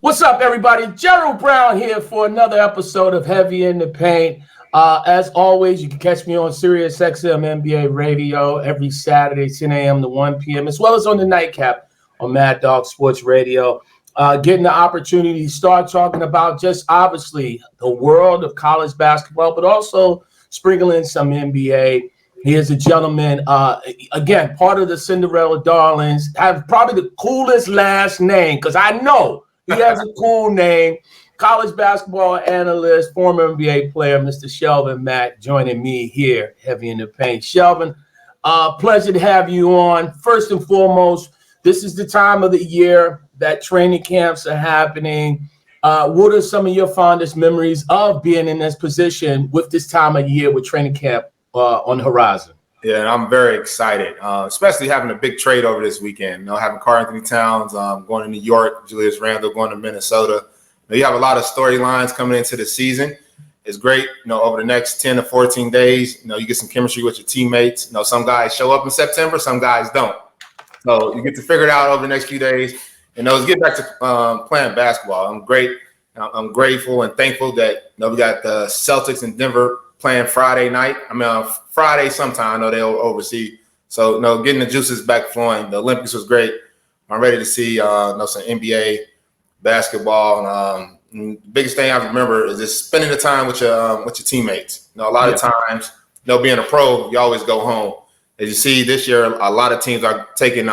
What's up, everybody? Gerald Brown here for another episode of Heavy in the Paint. As always, you can catch me on Sirius XM NBA Radio every Saturday, 10 a.m. to 1 p.m., as well as on the nightcap on Mad Dog Sports Radio. Getting the opportunity to start talking about just obviously the world of college basketball, but also sprinkling some NBA. He is a gentleman, again, part of the Cinderella Darlings, have probably the coolest last name, because I know he has a cool name. College basketball analyst, former NBA player, Mr. Shelvin Mack, joining me here, Heavy in the Paint. Shelvin, pleasure to have you on. First and foremost, this is the time of the year that training camps are happening. What are some of your fondest memories of being in this position with this time of year with training camp on the horizon? Yeah, and I'm very excited, especially having a big trade over this weekend. Having Karl-Anthony Towns going to New York, Julius Randle going to Minnesota. You have a lot of storylines coming into the season. It's great, over the next 10 to 14 days, you get some chemistry with your teammates. Some guys show up in September, some guys don't. So you get to figure it out over the next few days. And let's get back to playing basketball. I'm grateful and thankful that we got the Celtics in Denver playing Friday night. Friday sometime. I know they'll oversee. So, getting the juices back flowing. The Olympics was great. I'm ready to see some NBA basketball. And the biggest thing I remember is just spending the time with your teammates. A lot of times, being a pro, you always go home. As you see this year, a lot of teams are taking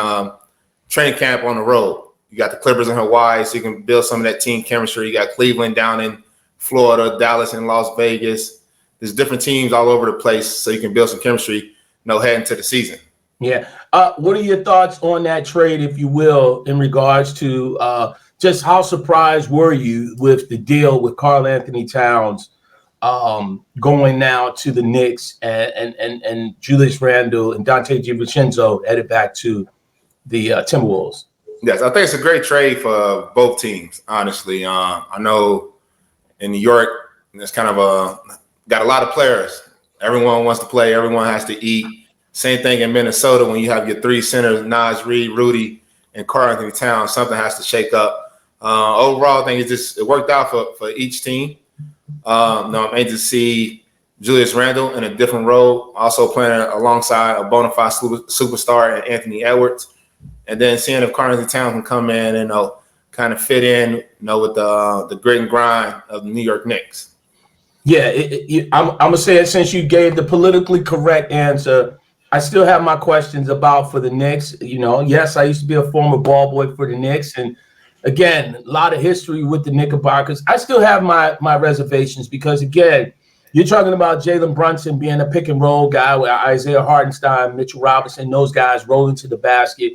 training camp on the road. You got the Clippers in Hawaii, so you can build some of that team chemistry. You got Cleveland down in Florida, Dallas in Las Vegas. There's different teams all over the place, so you can build some chemistry, heading to the season. Yeah. What are your thoughts on that trade, if you will, in regards to just how surprised were you with the deal with Karl-Anthony Towns going now to the Knicks and Julius Randle and Dante DiVincenzo headed back to the Timberwolves? Yes, I think it's a great trade for both teams, honestly. I know in New York, it's kind of got a lot of players. Everyone wants to play. Everyone has to eat. Same thing in Minnesota when you have your three centers, Naz Reid, Rudy, and Karl-Anthony Towns. Something has to shake up. Overall, I think it worked out for each team. I'm anxious to see Julius Randle in a different role, also playing alongside a bona fide superstar and Anthony Edwards. And then seeing if Karl-Anthony Towns can come in and kind of fit in, with the grit and grind of the New York Knicks. Yeah, I'm going to say it since you gave the politically correct answer. I still have my questions for the Knicks. Yes, I used to be a former ball boy for the Knicks. And again, a lot of history with the Knickerbockers. I still have my reservations because, again, you're talking about Jalen Brunson being a pick and roll guy with Isaiah Hartenstein, Mitchell Robinson, those guys rolling to the basket,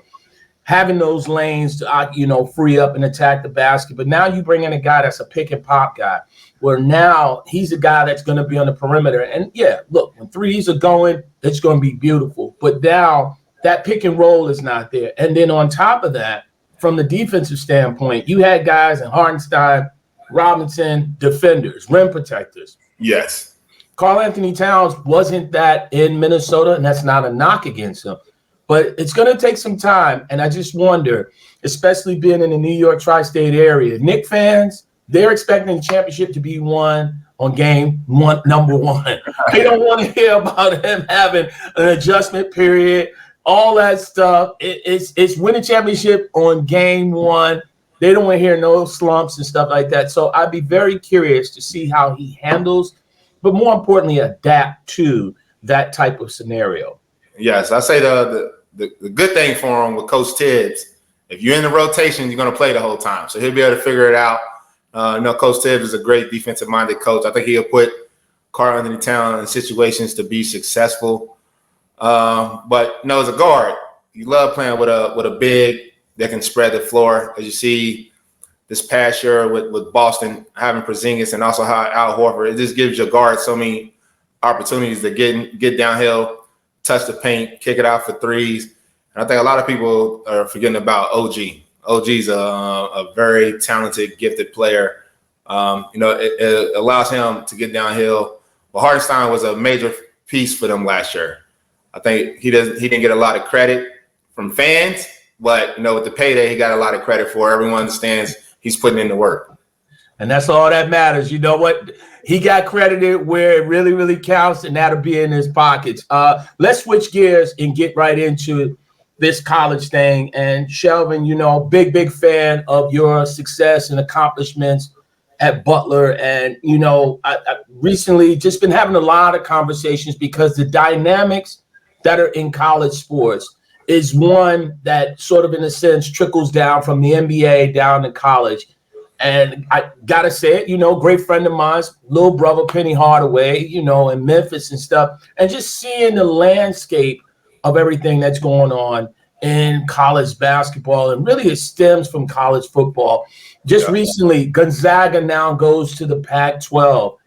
having those lanes to, free up and attack the basket. But now you bring in a guy that's a pick and pop guy, where now he's a guy that's going to be on the perimeter. And yeah, look, when threes are going, it's going to be beautiful. But now that pick and roll is not there. And then on top of that, from the defensive standpoint, you had guys in Hartenstein, Robinson, defenders, rim protectors. Yes. Karl-Anthony Towns wasn't that in Minnesota, and that's not a knock against him. But it's going to take some time, and I just wonder, especially being in the New York tri-state area, Knicks fans, they're expecting the championship to be won on game one, number one. They don't want to hear about him having an adjustment period, all that stuff. It's win a championship on game one. They don't want to hear no slumps and stuff like that. So I'd be very curious to see how he handles, but more importantly, adapt to that type of scenario. Yes, I say the good thing for him with Coach Tibbs, if you're in the rotation, you're going to play the whole time. So he'll be able to figure it out. Coach Tibbs is a great defensive-minded coach. I think he'll put Karl-Anthony Towns in situations to be successful. But as a guard, you love playing with a big that can spread the floor. As you see this past year with Boston having Porzingis and also Al Horford, it just gives your guard so many opportunities to get downhill, touch the paint, kick it out for threes. And I think a lot of people are forgetting about OG. OG's a very talented, gifted player. It allows him to get downhill. Well, Hartenstein was a major piece for them last year. I think he didn't get a lot of credit from fans, but with the payday, he got a lot of credit for. Everyone understands he's putting in the work. And that's all that matters. You know what? He got credited where it really, really counts, and that'll be in his pockets. Let's switch gears and get right into this college thing. And Shelvin, you know, big fan of your success and accomplishments at Butler. And, you know, I recently just been having a lot of conversations because the dynamics that are in college sports is one that sort of, in a sense, trickles down from the NBA down to college. And I got to say it, you know, great friend of mine's little brother, Penny Hardaway, you know, in Memphis and stuff. And just seeing the landscape of everything that's going on in college basketball. And really it stems from college football. Just recently, Gonzaga now goes to the Pac-12.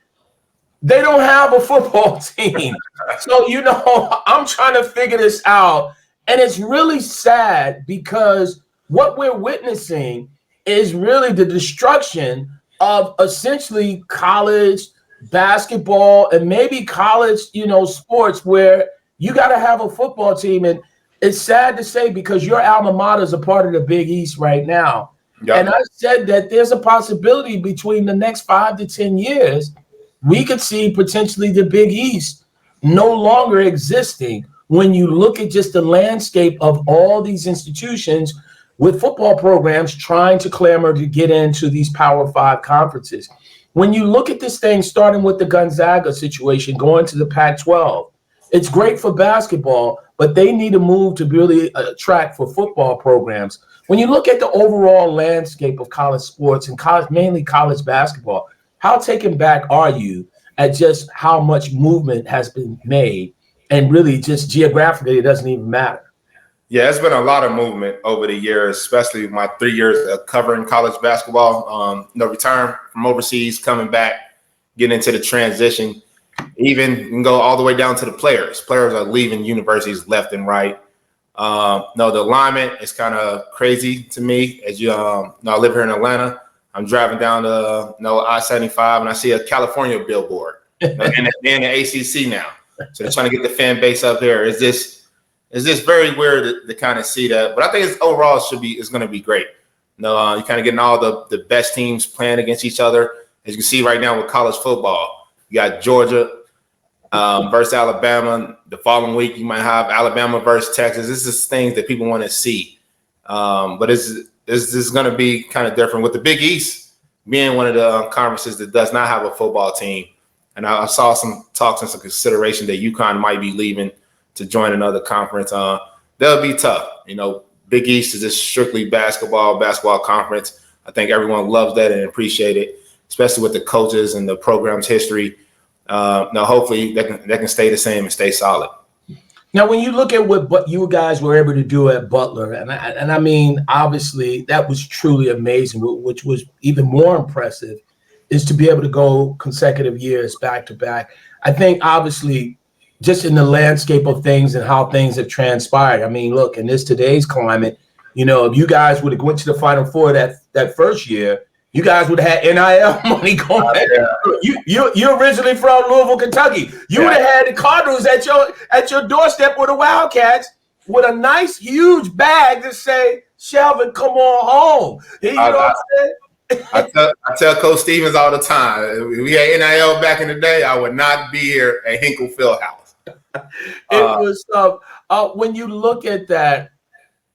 They don't have a football team. So, you know, I'm trying to figure this out. And it's really sad because what we're witnessing is really the destruction of essentially college basketball and maybe college, you know, sports where you got to have a football team. And it's sad to say because your alma mater is a part of the Big East right now. Yep. And I said that there's a possibility between the next 5 to 10 years, we could see potentially the Big East no longer existing when you look at just the landscape of all these institutions with football programs trying to clamor to get into these Power 5 conferences. When you look at this thing, starting with the Gonzaga situation, going to the Pac-12, it's great for basketball, but they need a move to really attract for football programs. When you look at the overall landscape of college sports and college, mainly college basketball, how taken back are you at just how much movement has been made? And really just geographically, it doesn't even matter. Yeah, it's been a lot of movement over the years, especially my 3 years of covering college basketball. Return from overseas, coming back, getting into the transition. Even you can go all the way down to the players. Players are leaving universities left and right. The alignment is kind of crazy to me. As you know, I live here in Atlanta. I'm driving down to I-75 and I see a California billboard. And they're in the ACC now. So they're trying to get the fan base up here. It's just very weird to kind of see that. But I think it's overall it's going to be great. You're kind of getting all the best teams playing against each other. As you can see right now with college football, you got Georgia versus Alabama. The following week, you might have Alabama versus Texas. This is things that people want to see. But it's going to be kind of different with the Big East being one of the conferences that does not have a football team. And I saw some talks and some consideration that UConn might be leaving to join another conference. That'll be tough. You know, Big East is just strictly basketball conference. I think everyone loves that and appreciate it, especially with the coaches and the program's history. Now, hopefully that can stay the same and stay solid. Now, when you look at what you guys were able to do at Butler, and I mean, obviously that was truly amazing, which was even more impressive, is to be able to go consecutive years back to back. I think obviously just in the landscape of things and how things have transpired. I mean, look, in today's climate, you know, if you guys would have went to the Final Four that first year, you guys would have had NIL money going. You're originally from Louisville, Kentucky. You would have had the Cardinals at your doorstep with the Wildcats with a nice huge bag to say, "Shelvin, come on home." You know what I'm saying? I tell Coach Stevens all the time, if we had NIL back in the day, I would not be here at Hinkle Fieldhouse. It was when you look at that,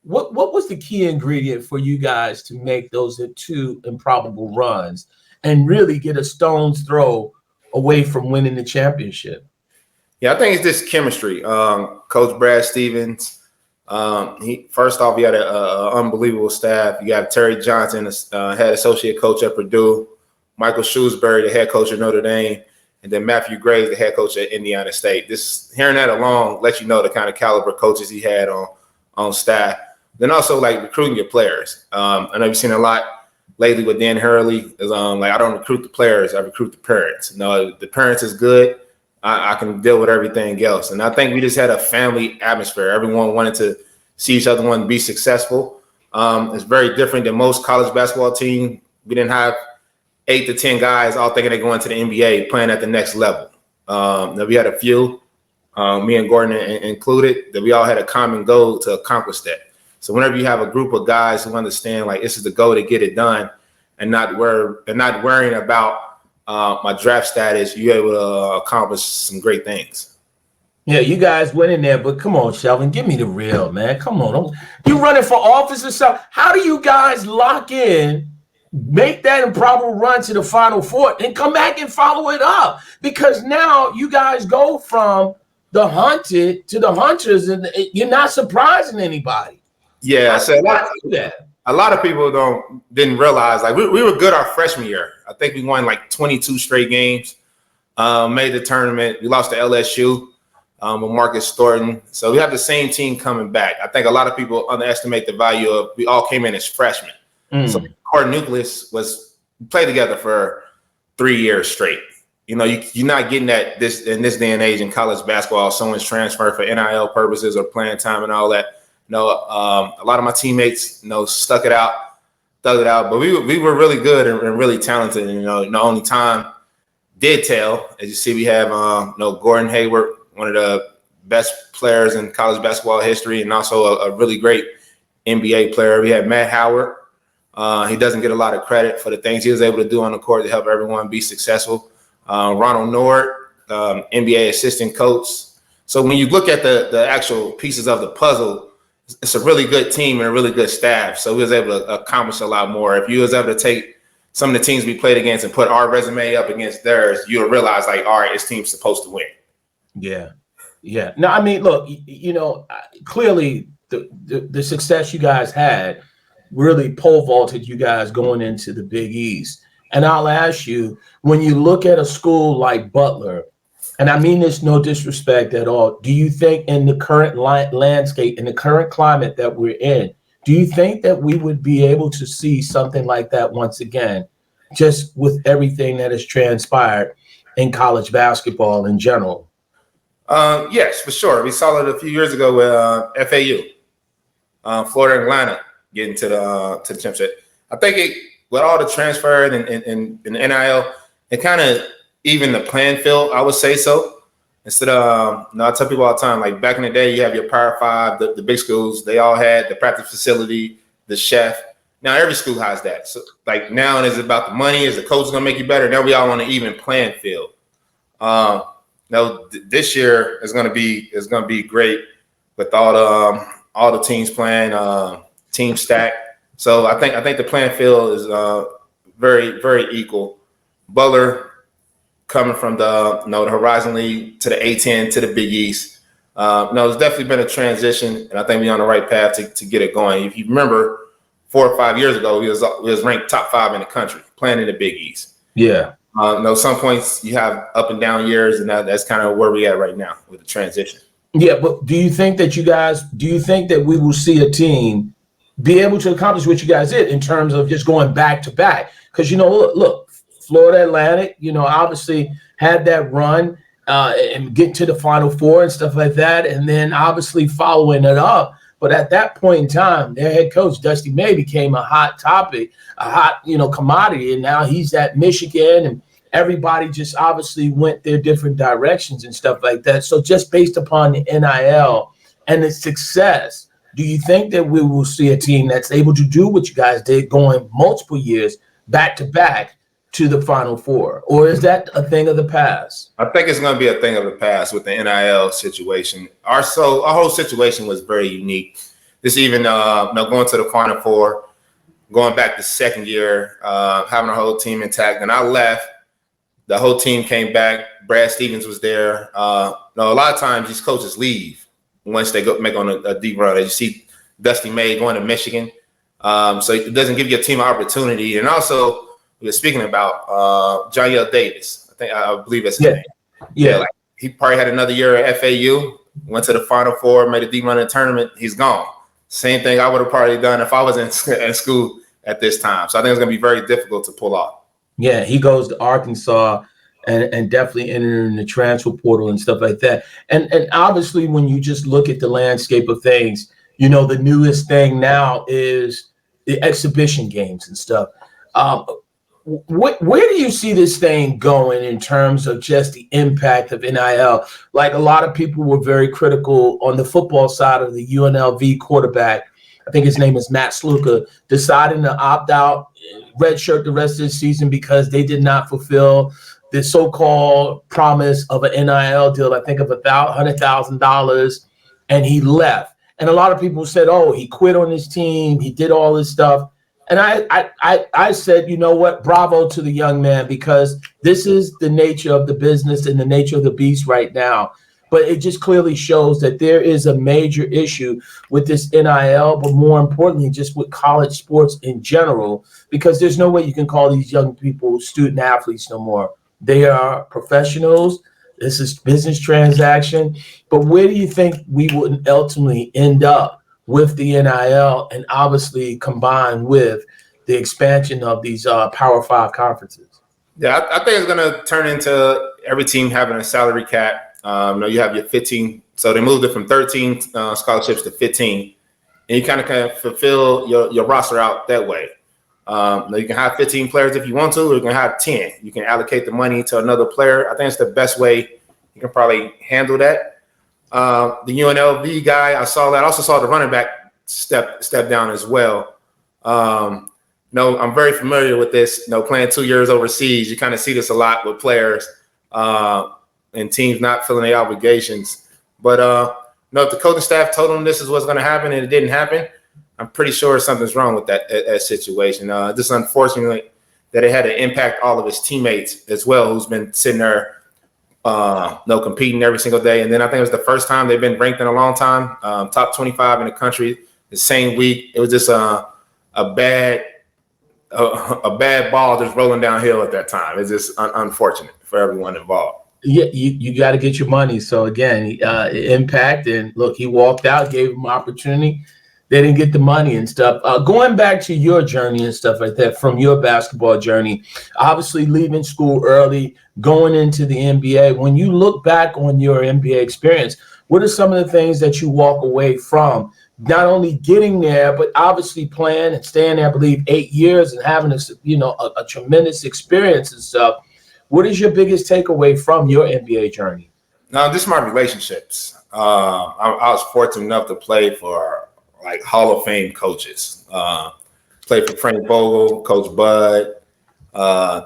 what was the key ingredient for you guys to make those two improbable runs and really get a stone's throw away from winning the championship? Yeah, I think it's just chemistry. Coach Brad Stevens, first off, he had an unbelievable staff. You got Terry Johnson, head associate coach at Purdue, Michael Shrewsbury, the head coach at Notre Dame, and then Matthew Graves, the head coach at Indiana State. Hearing that alone lets you know the kind of caliber coaches he had on staff. Then also like recruiting your players. I know you've seen a lot lately with Dan Hurley. Is I don't recruit the players, I recruit the parents. No, the parents is good. I can deal with everything else. And I think we just had a family atmosphere. Everyone wanted to see each other, wanted to be successful. It's very different than most college basketball teams. We didn't have 8 to 10 guys all thinking they're going to the NBA playing at the next level. Now we had a few, me and Gordon included, that we all had a common goal to accomplish that. So whenever you have a group of guys who understand like this is the goal to get it done, and not worrying about my draft status, you're able to accomplish some great things. Yeah, you guys went in there, but come on, Shelvin, give me the real, man. Come on. You running for office or something? How do you guys lock in, make that improbable run to the Final Four, and come back and follow it up? Because now you guys go from the hunted to the hunters, and you're not surprising anybody. Yeah, so a lot of people didn't realize, like, we were good our freshman year. I think we won like 22 straight games, made the tournament. We lost to LSU. With Marcus Thornton. So we have the same team coming back. I think a lot of people underestimate the value of, we all came in as freshmen. So the core nucleus played together for 3 years straight. You know, you're not getting that in this day and age in college basketball. Someone's transferred for NIL purposes or playing time and all that. You know, a lot of my teammates, thug it out. But we were really good and really talented. And, the only time did tell. As you see, we have Gordon Hayward, one of the best players in college basketball history, and also a really great NBA player. We had Matt Howard. He doesn't get a lot of credit for the things he was able to do on the court to help everyone be successful. Ronald Nord, NBA assistant coach. So when you look at the actual pieces of the puzzle, it's a really good team and a really good staff. So we was able to accomplish a lot more. If you was able to take some of the teams we played against and put our resume up against theirs, you'll realize, like, all right, this team's supposed to win. Yeah. No, I mean, look, clearly the success you guys had really pole vaulted you guys going into the Big East. And I'll ask you, when you look at a school like Butler, and I mean this no disrespect at all, do you think in the current landscape, in the current climate that we're in, do you think that we would be able to see something like that once again, just with everything that has transpired in college basketball in general? Yes, for sure. We saw it a few years ago with FAU, Florida Atlanta getting to the championship. I think with all the transfer and NIL, it kind of even the playing field, I would say so. Instead of, I tell people all the time, like back in the day, you have your Power Five, the big schools, they all had the practice facility, the chef. Now every school has that. So like now it's about the money. Is the coach going to make you better? Now we all on an even playing field. This year is going to be great with all the teams playing, team stack. So I think the playing field is very, very equal. Butler coming from the Horizon League to the A10 to the Big East. It's definitely been a transition, and I think we're on the right path to get it going. If you remember, 4 or 5 years ago, we was ranked top 5 in the country playing in the Big East. Yeah. Some points you have up and down years, and that's kind of where we at right now with the transition. Yeah, but do you think that we will see a team be able to accomplish what you guys did in terms of just going back to back? Because, look, Florida Atlantic, obviously had that run and get to the Final Four and stuff like that, and then obviously following it up. But at that point in time, their head coach, Dusty May, became a hot topic, a hot, commodity. And now he's at Michigan, and everybody just obviously went their different directions and stuff like that. So just based upon the NIL and its success, do you think that we will see a team that's able to do what you guys did going multiple years back to back to the Final Four? Or is that a thing of the past? I think it's going to be a thing of the past with the NIL situation. Our whole situation was very unique. This even going to the Final Four, going back the second year, having our whole team intact. And I left. The whole team came back. Brad Stevens was there. A lot of times these coaches leave once they make on a deep run. As you see Dusty May going to Michigan. So it doesn't give your team an opportunity. And also, we were speaking about John Yale Davis. I believe that's his name. Yeah. Like, he probably had another year at FAU, went to the Final Four, made a deep run in the tournament. He's gone. Same thing I would have probably done if I was in school at this time. So I think it's going to be very difficult to pull off. Yeah, he goes to Arkansas and definitely entering the transfer portal and stuff like that. And obviously, when you just look at the landscape of things, the newest thing now is the exhibition games and stuff. Where do you see this thing going in terms of just the impact of NIL? Like, a lot of people were very critical on the football side of the UNLV quarterback I think his name is Matt Sluka, deciding to opt out, redshirt the rest of the season because they did not fulfill the so-called promise of an NIL deal, I think of $100,000, and he left. And a lot of people said, oh, he quit on his team, he did all this stuff. And I said, you know what, bravo to the young man, because this is the nature of the business and the nature of the beast right now. But it just clearly shows that there is a major issue with this NIL, but more importantly, just with college sports in general, because there's no way you can call these young people student athletes no more. They are professionals. This is business transaction. But where do you think we would ultimately end up with the NIL, and obviously combined with the expansion of these Power 5 conferences? Yeah, I think it's going to turn into every team having a salary cap. You have your 15, so they moved it from 13 scholarships to 15, and you kind of fulfill your roster out that way. You can have 15 players if you want to, or you can have 10. You can allocate the money to another player. I think it's the best way you can probably handle that. The UNLV guy, I saw that. I also saw the running back step down as well. I'm very familiar with this. Playing 2 years overseas, you kind of see this a lot with players and teams not filling their obligations. But if the coaching staff told them this is what's going to happen and it didn't happen, I'm pretty sure something's wrong with that situation. Just unfortunately that it had to impact all of his teammates as well, who's been sitting there competing every single day. And then I think it was the first time they've been ranked in a long time, top 25 in the country the same week. It was just a bad ball just rolling downhill at that time. It's just unfortunate for everyone involved. Yeah, you got to get your money. So again, impact, and look, he walked out, gave him opportunity. They didn't get the money and stuff. Going back to your journey and stuff like that, from your basketball journey, obviously leaving school early, going into the NBA. When you look back on your NBA experience, what are some of the things that you walk away from? Not only getting there, but obviously playing and staying there, I believe, 8 years and having a tremendous experience and stuff. What is your biggest takeaway from your NBA journey? No, just my relationships. I was fortunate enough to play for like Hall of Fame coaches. Played for Frank Vogel, Coach Bud,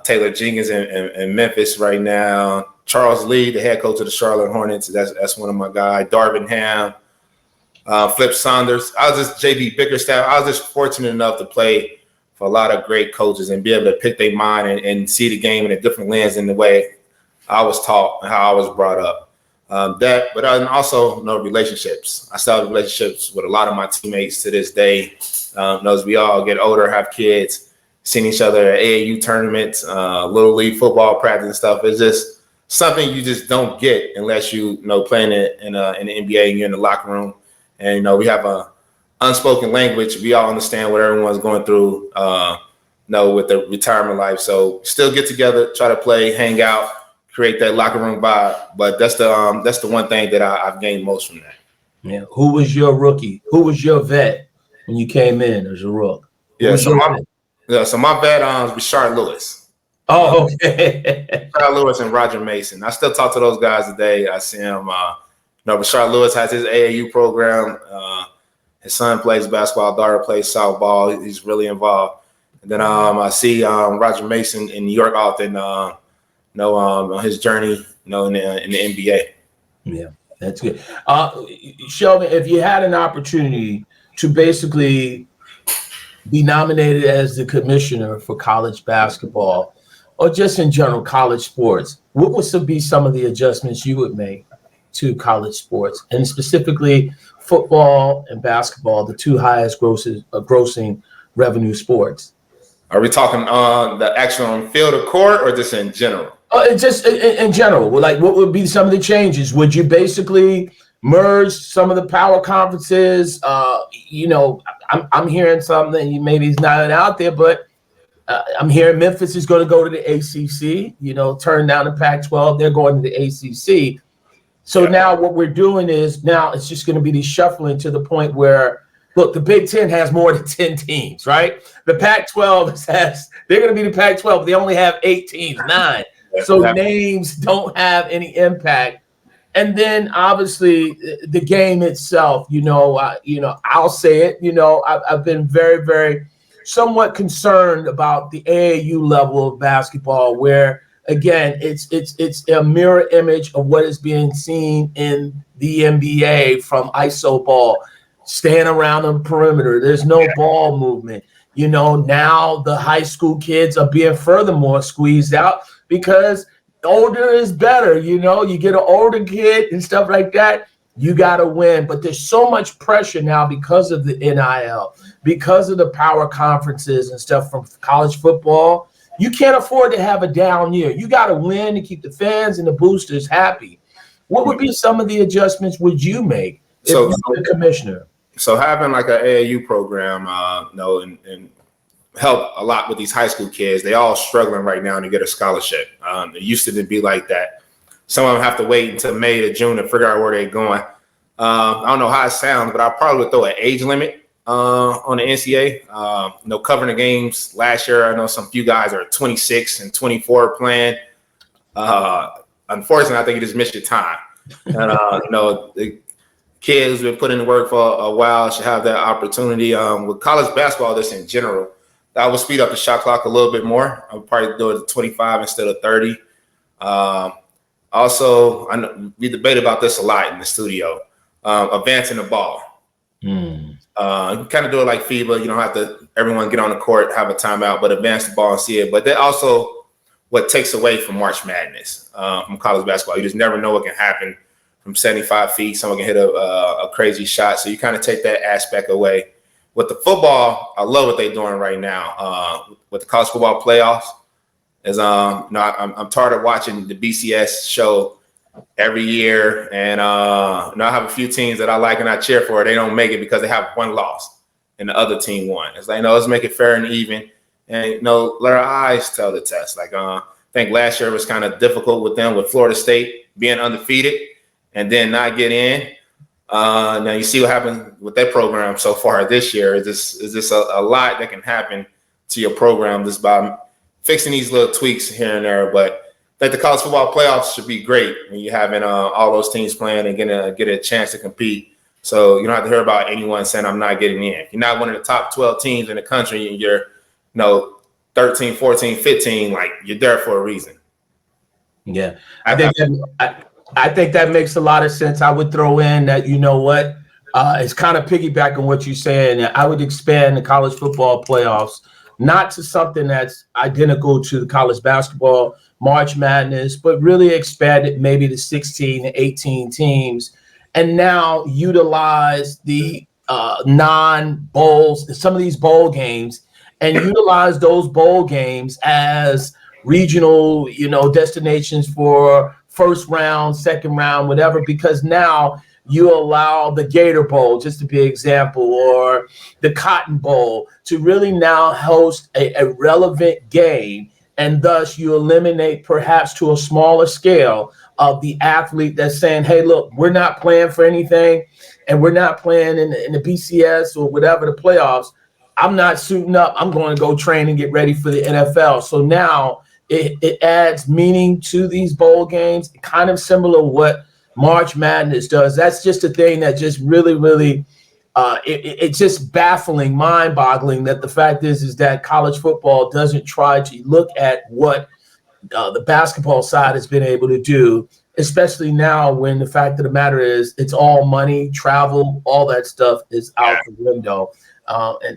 Taylor Jenkins in Memphis right now. Charles Lee, the head coach of the Charlotte Hornets. That's one of my guys. Darvin Ham, Flip Saunders. I was just JB Bickerstaff. I was just fortunate enough to play for a lot of great coaches and be able to pick their mind and see the game in a different lens in the way I was taught and how I was brought up. But also relationships. I still have relationships with a lot of my teammates to this day. As we all get older, have kids, seeing each other at AAU tournaments, little league football practice and stuff. It's just something you just don't get unless you playing it in the NBA and you're in the locker room. And we have a unspoken language. We all understand what everyone's going through, with the retirement life. So still get together, try to play, hang out, create that locker room vibe. But that's the one thing that I've gained most from that. Yeah. Who was your rookie? Who was your vet when you came in as a rook? So my vet was Rashard Lewis. Oh, okay. Rashard Lewis and Roger Mason. I still talk to those guys today. I see him. Rashard Lewis has his AAU program. His son plays basketball, daughter plays softball. He's really involved. And then I see Roger Mason in New York often, on his journey, in the NBA. Yeah, that's good. Shelvin, if you had an opportunity to basically be nominated as the commissioner for college basketball, or just in general college sports, what would be some of the adjustments you would make to college sports, and specifically football and basketball, the two highest grossing revenue sports? Are we talking the action on field or court, or just in general? Just in general. Like, what would be some of the changes? Would you basically merge some of the power conferences? I'm hearing something, maybe it's not out there, but I'm hearing Memphis is going to go to the ACC, turn down the Pac-12. They're going to the ACC. So now what we're doing is it's just going to be the shuffling to the point where, look, the Big Ten has more than 10 teams, right? The Pac-12 they're going to be the Pac-12. They only have 8 teams, 9. So names don't have any impact. And then obviously the game itself, I'll say it, I've been very, very somewhat concerned about the AAU level of basketball, where again, it's a mirror image of what is being seen in the NBA from ISO ball, staying around the perimeter. There's no ball movement. Now the high school kids are being furthermore squeezed out because older is better. You get an older kid and stuff like that, you got to win. But there's so much pressure now because of the NIL, because of the power conferences and stuff from college football. You can't afford to have a down year. You got to win to keep the fans and the boosters happy. What would be some of the adjustments would you make if you were the commissioner? So having like an AAU program, and help a lot with these high school kids. They all struggling right now to get a scholarship. It used to be like that. Some of them have to wait until May to June to figure out where they're going. I don't know how it sounds, but I probably would throw an age limit on the NCAA. Covering the games last year, I know some few guys are 26 and 24 playing. Unfortunately, I think you just missed your time. And the kids been putting in work for a while should have that opportunity. With college basketball, this in general, I would speed up the shot clock a little bit more. I would probably do it at 25 instead of 30. Also, I know we debate about this a lot in the studio. Advancing the ball. You kind of do it like FIBA. You don't have to everyone get on the court, have a timeout, but advance the ball and see it. But that also what takes away from March Madness from college basketball. You just never know what can happen from 75 feet. Someone can hit a crazy shot. So you kind of take that aspect away. With the football, I love what they're doing right now. With the college football playoffs, I'm tired of watching the BCS show every year, and I have a few teams that I like and I cheer for. They don't make it because they have one loss and the other team won. It's like, let's make it fair and even, and let our eyes tell the test. Like I think last year was kind of difficult with them, with Florida State being undefeated and then not get in. Now you see what happened with that program so far this year. Is this a lot that can happen to your program just by fixing these little tweaks here and there? But I think the college football playoffs should be great when you're having all those teams playing and get a chance to compete. So you don't have to hear about anyone saying I'm not getting in. If you're not one of the top 12 teams in the country and you're 13, 14, 15, like you're there for a reason. Yeah, I think that makes a lot of sense. I would throw in that, it's kind of piggyback on what you're saying. I would expand the college football playoffs, not to something that's identical to the college basketball March Madness, but really expand it maybe to 16 to 18 teams. And now utilize the non-bowls, some of these bowl games, and utilize those bowl games as regional, destinations for first round, second round, whatever, because now you allow the Gator Bowl, just to be an example, or the Cotton Bowl to really now host a relevant game. And thus you eliminate perhaps to a smaller scale of the athlete that's saying, hey, look, we're not playing for anything and we're not playing in the BCS or whatever the playoffs. I'm not suiting up. I'm going to go train and get ready for the NFL. So now it adds meaning to these bowl games, kind of similar to what March Madness does. That's just a thing that just really, really, it's just baffling, mind-boggling that the fact is that college football doesn't try to look at what the basketball side has been able to do, especially now when the fact of the matter is it's all money, travel, all that stuff is out the window.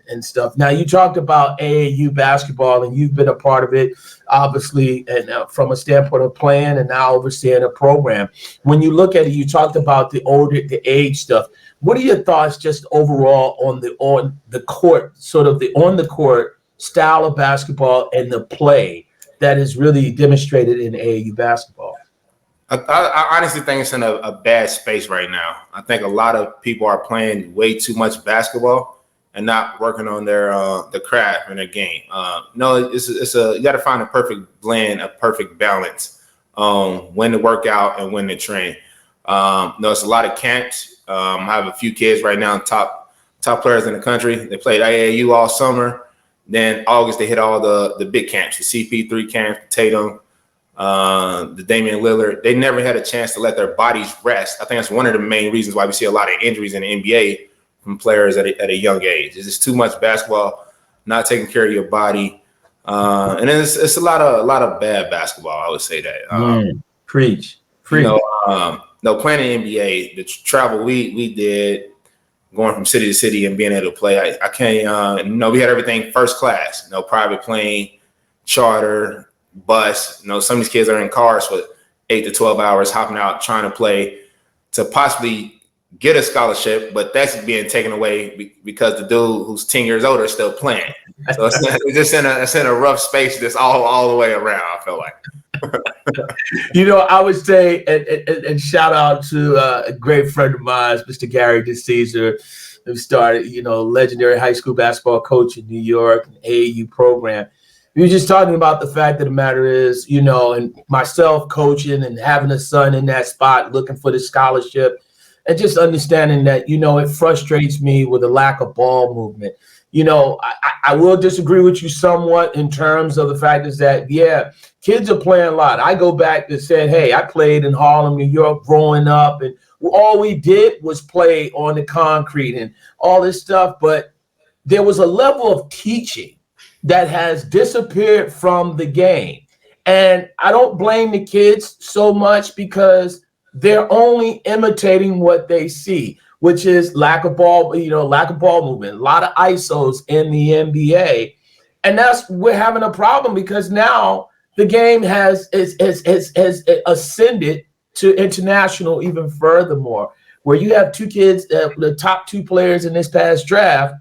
And stuff. Now, you talked about AAU basketball, and you've been a part of it, obviously, and from a standpoint of playing and now overseeing a program. When you look at it, you talked about the age stuff. What are your thoughts just overall on the court, sort of the on the court style of basketball and the play that is really demonstrated in AAU basketball? I honestly think it's in a bad space right now. I think a lot of people are playing way too much basketball and not working on their craft and their game. You got to find a perfect blend, a perfect balance when to work out and when to train. It's a lot of camps. I have a few kids right now, top players in the country. They played AAU all summer. Then August they hit all the big camps, the CP3 camp, Tatum, the Damian Lillard, they never had a chance to let their bodies rest. I think that's one of the main reasons why we see a lot of injuries in the NBA from players at a young age. It's just too much basketball, not taking care of your body. And then it's a lot of bad basketball, I would say that. Preach. Playing in the NBA, the travel we did, going from city to city and being able to play, I can't, we had everything first class, private plane, charter, bus. Some of these kids are in cars for 8 to 12 hours, hopping out, trying to play to possibly get a scholarship, but that's being taken away because the dude who's 10 years older is still playing. So it's in a rough space just all the way around, I feel like. I would say, and shout out to a great friend of mine, Mr. Gary DeCesar, who started, legendary high school basketball coach in New York, an AAU program. We were just talking about the fact of the matter is, and myself coaching and having a son in that spot, looking for the scholarship, and just understanding that, it frustrates me with a lack of ball movement. I will disagree with you somewhat in terms of the fact is that, kids are playing a lot. I go back to saying, hey, I played in Harlem, New York growing up, and all we did was play on the concrete and all this stuff. But there was a level of teaching that has disappeared from the game. And I don't blame the kids so much because they're only imitating what they see, which is lack of ball movement, a lot of ISOs in the NBA. And we're having a problem because now the game has ascended to international even furthermore, where you have two kids, the top two players in this past draft,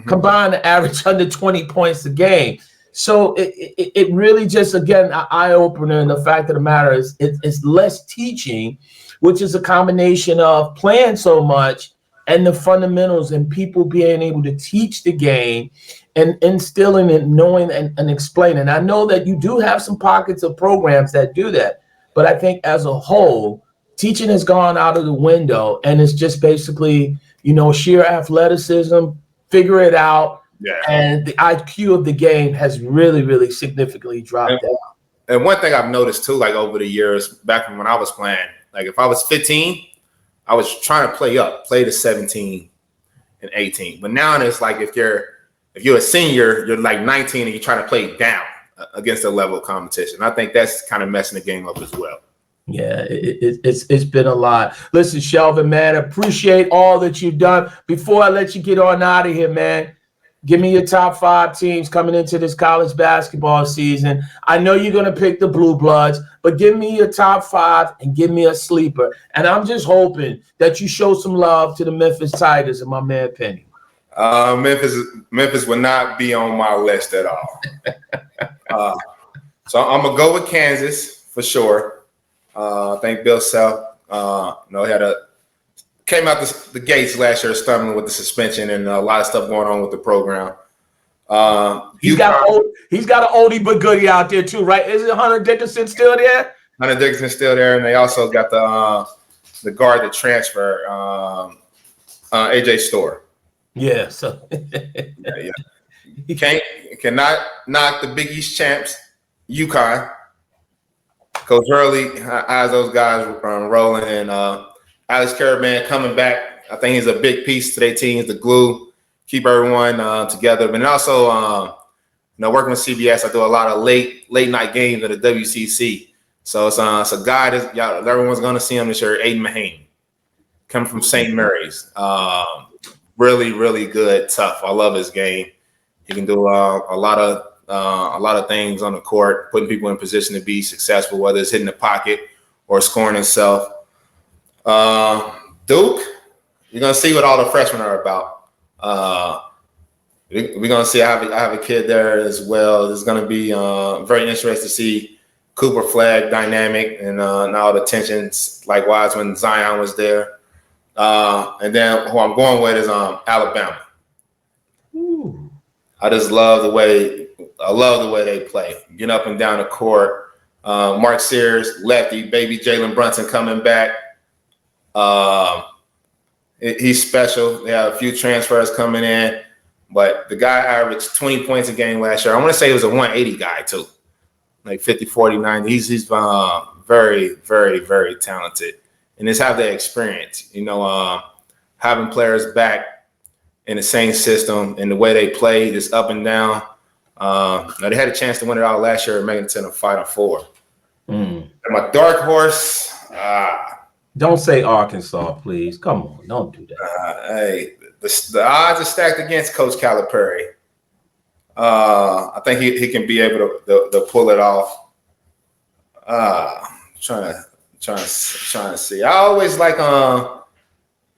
combined to average under 20 points a game. So it really just, again, an eye-opener. And the fact of the matter is it's less teaching, which is a combination of playing so much and the fundamentals and people being able to teach the game and instilling it, knowing and explaining. I know that you do have some pockets of programs that do that, but I think as a whole, teaching has gone out of the window, and it's just basically, sheer athleticism, figure it out. Yeah. And the IQ of the game has really, really significantly dropped down. And one thing I've noticed too, like over the years, back from when I was playing, like if I was 15, I was trying to play to 17 and 18. But now it's like if you're a senior, you're like 19 and you're trying to play down against a level of competition. I think that's kind of messing the game up as well. Yeah, it's been a lot. Listen, Shelvin, man, appreciate all that you've done. Before I let you get on out of here, man, give me your top 5 teams coming into this college basketball season. I know you're going to pick the Blue Bloods, but give me your top 5 and give me a sleeper. And I'm just hoping that you show some love to the Memphis Tigers and my man Penny. Memphis would not be on my list at all. So I'm going to go with Kansas for sure. I think Bill Self, came out the gates last year stumbling with the suspension and a lot of stuff going on with the program. He's got an oldie but goodie out there too, right? Isn't Hunter Dickinson still there? Hunter Dickinson's still there, and they also got the guard that transfer, AJ Storr. Yeah, so yeah. He cannot knock the Big East champs, UConn. Coach Hurley has those guys rolling, and Alex Caravan coming back. I think he's a big piece to their team, the glue, keep everyone together. But also, working with CBS, I do a lot of late night games at the WCC. So it's a guy that everyone's going to see him this year, Aiden Mahaney, coming from St. Mary's. Really, really good, tough. I love his game. He can do a lot of things on the court, putting people in position to be successful, whether it's hitting the pocket or scoring himself. Duke, you're gonna see what all the freshmen are about. We're gonna see. I have a kid there as well. It's gonna be very interesting to see Cooper Flag dynamic and now the tensions likewise when Zion was there. And then who I'm going with is Alabama. Ooh. I just love the way they play. Get up and down the court. Mark Sears, lefty, baby Jalen Brunson coming back. He's special. They have a few transfers coming in, but the guy averaged 20 points a game last year. I want to say he was a 180 guy too. like 50, 40, 90. He's very, very, very talented. And just have that experience, having players back in the same system and the way they play is up and down. They had a chance to win it all last year, making it to the Final Four. And my dark horse. Don't say Arkansas, please. Come on, don't do that. Hey, the odds are stacked against Coach Calipari. I think he can be able to pull it off. Trying to see. I always like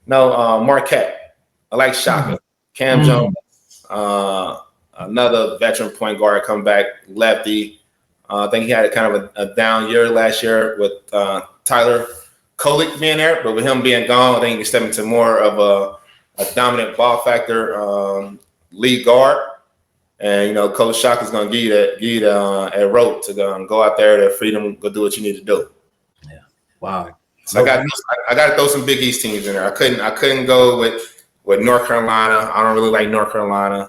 Marquette. I like Shaka. Cam Jones. Another veteran point guard come back, lefty. I think he had kind of a down year last year with Tyler Kolek being there, but with him being gone, I think he can step into more of a dominant ball factor lead guard. And Coach Shock is going to give you a rope to go out there, to freedom, go do what you need to do. Yeah, wow. So I got to throw some Big East teams in there. I couldn't go with North Carolina. I don't really like North Carolina.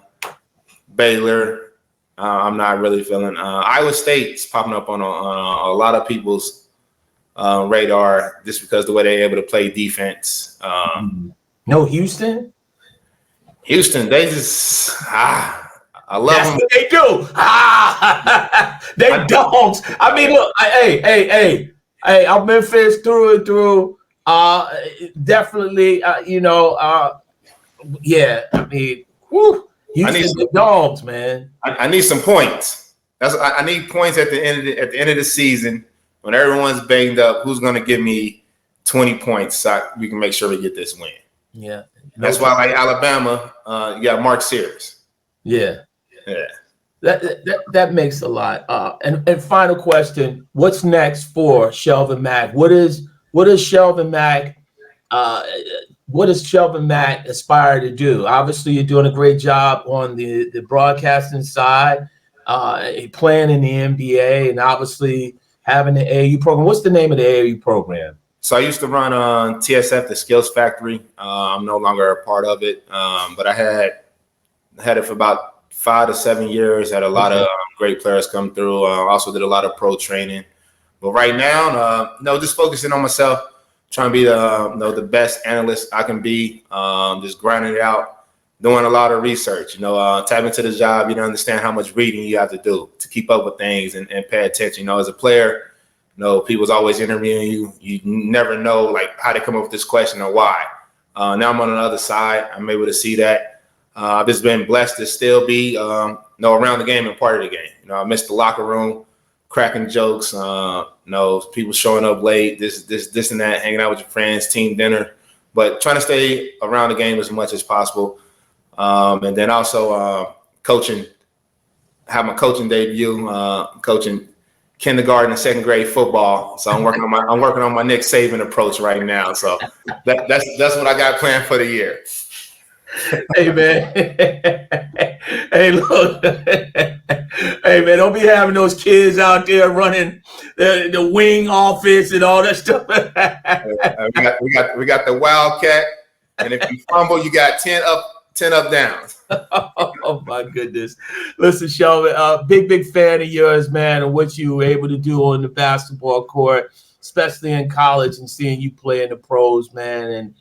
Baylor, I'm not really feeling. Iowa State's popping up on a lot of people's radar just because the way they're able to play defense. No Houston? Houston, they just I love That's them. what they do. They dogs. I mean, look, hey, I'm Memphis through and through. Definitely, yeah. I mean, whew, Houston the dogs, man. I need some points. I need points at the end of the season when everyone's banged up. Who's going to give me 20 points so we can make sure we get this win? Yeah, that's why I like Alabama. You got Mark Sears. Yeah. That makes a lot. And final question: what's next for Shelvin Mack? What does Shelvin Mack? What does Shelvin Mack aspire to do? Obviously, you're doing a great job on the broadcasting side, playing in the NBA, and obviously having the AAU program. What's the name of the AAU program? So I used to run on TSF, the Skills Factory. I'm no longer a part of it, but I had it for about 5 to 7 years. Had a lot of great players come through. Also did a lot of pro training. But right now, just focusing on myself, trying to be the best analyst I can be. Just grinding it out, doing a lot of research. Tap into the job. You don't understand how much reading you have to do to keep up with things and pay attention. As a player, people's always interviewing you. You never know like how they come up with this question or why. Now I'm on the other side. I'm able to see that. I've just been blessed to still be around the game and part of the game. I missed the locker room, cracking jokes, people showing up late, this and that, hanging out with your friends, team dinner, but trying to stay around the game as much as possible. And then also coaching, have my coaching debut, coaching kindergarten and second grade football. So I'm working on my Nick Saban approach right now. So that's what I got planned for the year. Hey man, hey look, hey man, don't be having those kids out there running the wing offense and all that stuff. we got the Wildcat, and if you fumble, you got 10 up downs. Oh my goodness! Listen, Shelvin, big fan of yours, man, and what you were able to do on the basketball court, especially in college, and seeing you play in the pros, man, and.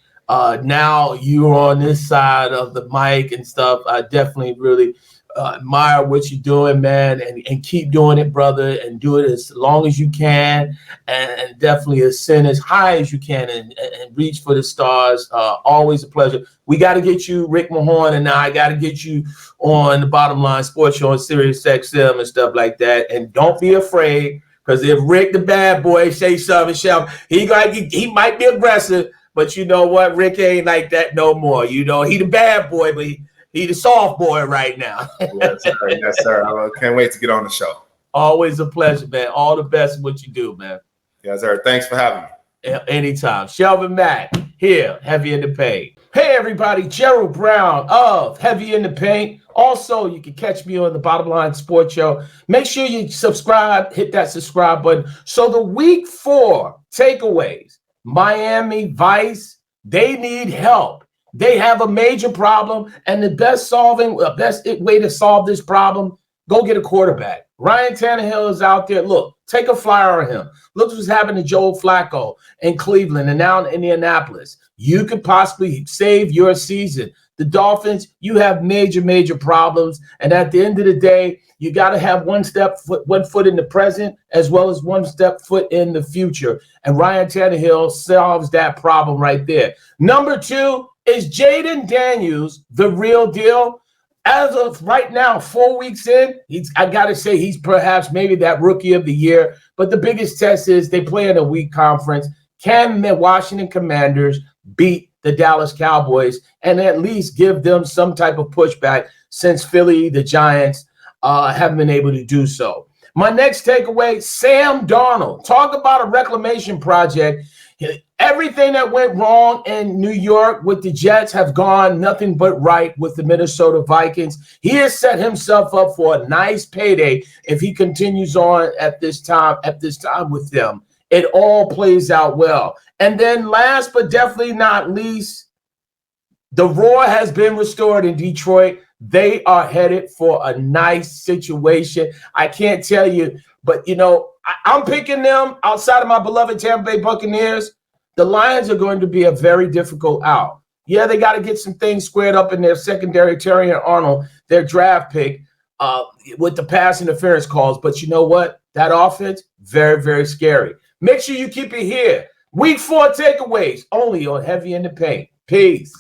Now you're on this side of the mic and stuff. I definitely really admire what you're doing, man, and keep doing it, brother, and do it as long as you can, and definitely ascend as high as you can and reach for the stars. Always a pleasure. We got to get you, Rick Mahorn, and I got to get you on the Bottom Line Sports Show on Sirius XM and stuff like that. And don't be afraid, because if Rick the bad boy say something, he might be aggressive. But you know what? Rick ain't like that no more. He the bad boy, but he the soft boy right now. Yes, sir. I can't wait to get on the show. Always a pleasure, man. All the best in what you do, man. Yes, sir. Thanks for having me. Anytime. Shelvin Mack here, Heavy in the Paint. Hey, everybody. Gerald Brown of Heavy in the Paint. Also, you can catch me on the Bottom Line Sports Show. Make sure you subscribe, hit that subscribe button. So the week 4 takeaways. Miami Vice, they need help. They have a major problem, and the best way to solve this problem, go get a quarterback. Ryan Tannehill is out there. Look, take a flyer on him. Look what's happened to Joe Flacco in Cleveland and now in Indianapolis. You could possibly save your season. The Dolphins, you have major, major problems. And at the end of the day, you got to have one foot in the present as well as one foot in the future. And Ryan Tannehill solves that problem right there. Number 2 is Jaden Daniels, the real deal. As of right now, 4 weeks in, I got to say he's perhaps maybe that rookie of the year. But the biggest test is they play in a weak conference. Can the Washington Commanders beat the Dallas Cowboys and at least give them some type of pushback since Philly, the Giants, haven't been able to do so? My next takeaway, Sam Darnold. Talk about a reclamation project. Everything that went wrong in New York with the Jets have gone nothing but right with the Minnesota Vikings. He has set himself up for a nice payday if he continues on at this time with them. It all plays out well. And then last but definitely not least, the roar has been restored in Detroit. They are headed for a nice situation. I can't tell you, but, I'm picking them outside of my beloved Tampa Bay Buccaneers. The Lions are going to be a very difficult out. Yeah, they got to get some things squared up in their secondary. Terry and Arnold, their draft pick, with the pass interference calls. But you know what? That offense, very, very scary. Make sure you keep it here. Week 4 takeaways only on Heavy in the Paint. Peace.